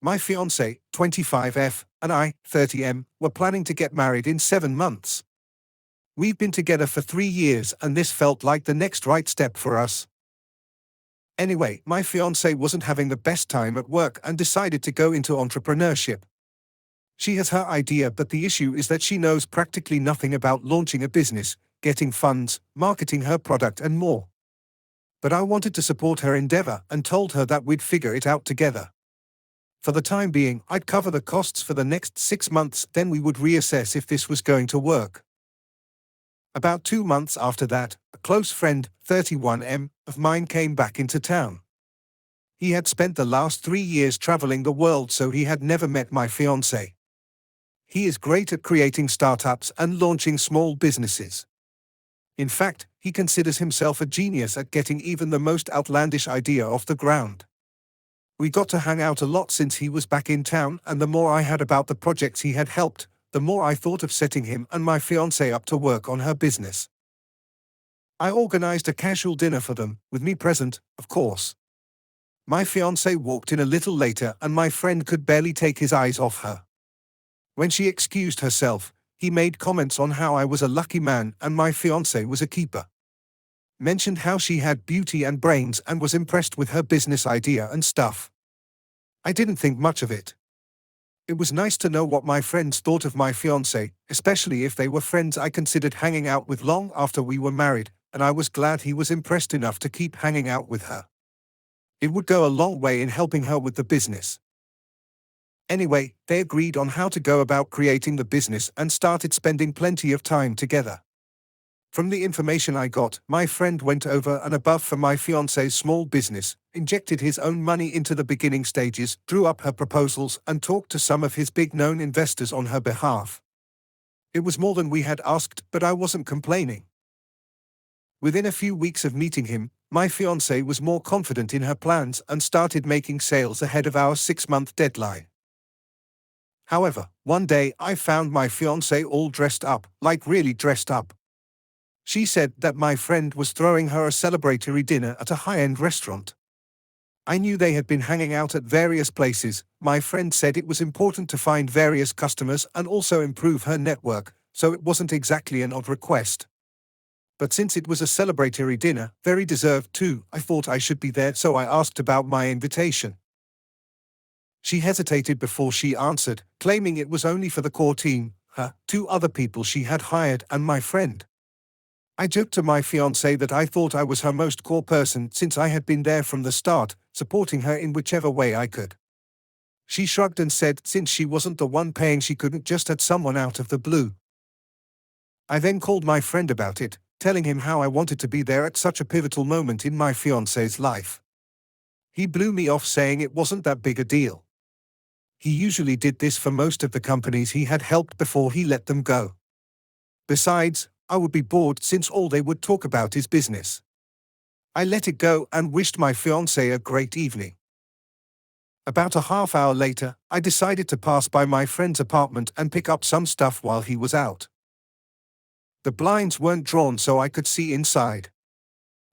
My fiancé, 25F, and I, 30M, were planning to get married in 7 months. We've been together for 3 years and this felt like the next right step for us. Anyway, my fiancé wasn't having the best time at work and decided to go into entrepreneurship. She has her idea, but the issue is that she knows practically nothing about launching a business, getting funds, marketing her product and more. But I wanted to support her endeavor and told her that we'd figure it out together. For the time being, I'd cover the costs for the next 6 months, then we would reassess if this was going to work. About 2 months after that, a close friend, 31M, of mine came back into town. He had spent the last 3 years traveling the world, so he had never met my fiancée. He is great at creating startups and launching small businesses. In fact, he considers himself a genius at getting even the most outlandish idea off the ground. We got to hang out a lot since he was back in town, and the more I had about the projects he had helped, the more I thought of setting him and my fiancée up to work on her business. I organized a casual dinner for them, with me present, of course. My fiancée walked in a little later and my friend could barely take his eyes off her. When she excused herself, he made comments on how I was a lucky man and my fiancée was a keeper. Mentioned how she had beauty and brains and was impressed with her business idea and stuff. I didn't think much of it. It was nice to know what my friends thought of my fiancée, especially if they were friends I considered hanging out with long after we were married, and I was glad he was impressed enough to keep hanging out with her. It would go a long way in helping her with the business. Anyway, they agreed on how to go about creating the business and started spending plenty of time together. From the information I got, my friend went over and above for my fiancée's small business, injected his own money into the beginning stages, drew up her proposals, and talked to some of his big-known investors on her behalf. It was more than we had asked, but I wasn't complaining. Within a few weeks of meeting him, my fiancée was more confident in her plans and started making sales ahead of our 6-month deadline. However, one day I found my fiancée all dressed up, like really dressed up. She said that my friend was throwing her a celebratory dinner at a high-end restaurant. I knew they had been hanging out at various places. My friend said it was important to find various customers and also improve her network, so it wasn't exactly an odd request. But since it was a celebratory dinner, very deserved too, I thought I should be there, so I asked about my invitation. She hesitated before she answered, claiming it was only for the core team, her, 2 other people she had hired, and my friend. I joked to my fiancée that I thought I was her most core person since I had been there from the start, supporting her in whichever way I could. She shrugged and said since she wasn't the one paying, she couldn't just add someone out of the blue. I then called my friend about it, telling him how I wanted to be there at such a pivotal moment in my fiancée's life. He blew me off, saying it wasn't that big a deal. He usually did this for most of the companies he had helped before he let them go. Besides, I would be bored since all they would talk about is business. I let it go and wished my fiancée a great evening. About a half hour later, I decided to pass by my friend's apartment and pick up some stuff while he was out. The blinds weren't drawn so I could see inside.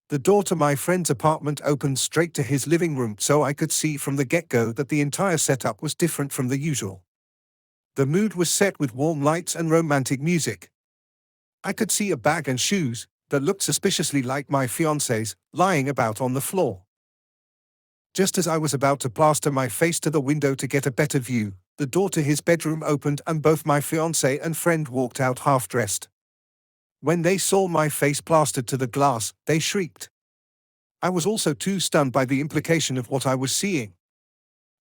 The door to my friend's apartment opened straight to his living room, so I could see from the get-go that the entire setup was different from the usual. The mood was set with warm lights and romantic music. I could see a bag and shoes, that looked suspiciously like my fiancée's, lying about on the floor. Just as I was about to plaster my face to the window to get a better view, the door to his bedroom opened and both my fiancée and friend walked out half-dressed. When they saw my face plastered to the glass, they shrieked. I was also too stunned by the implication of what I was seeing.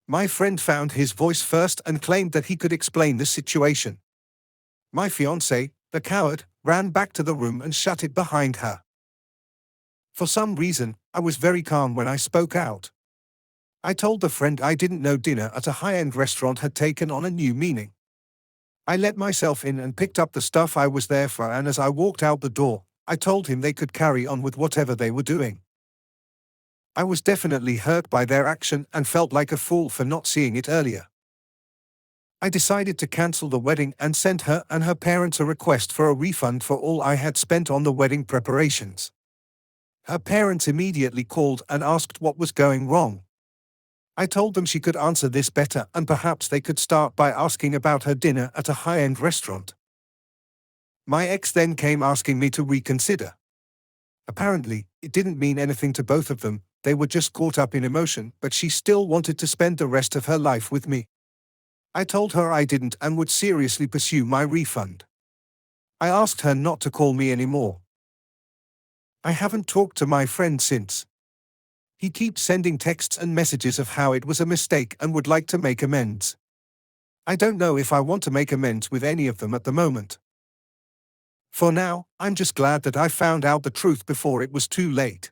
My friend found his voice first and claimed that he could explain the situation. My fiancée, the coward, ran back to the room and shut it behind her. For some reason, I was very calm when I spoke out. I told the friend I didn't know dinner at a high-end restaurant had taken on a new meaning. I let myself in and picked up the stuff I was there for, and as I walked out the door, I told him they could carry on with whatever they were doing. I was definitely hurt by their action and felt like a fool for not seeing it earlier. I decided to cancel the wedding and sent her and her parents a request for a refund for all I had spent on the wedding preparations. Her parents immediately called and asked what was going wrong. I told them she could answer this better and perhaps they could start by asking about her dinner at a high-end restaurant. My ex then came asking me to reconsider. Apparently, it didn't mean anything to both of them, they were just caught up in emotion, but she still wanted to spend the rest of her life with me. I told her I didn't and would seriously pursue my refund. I asked her not to call me anymore. I haven't talked to my friend since. He keeps sending texts and messages of how it was a mistake and would like to make amends. I don't know if I want to make amends with any of them at the moment. For now, I'm just glad that I found out the truth before it was too late.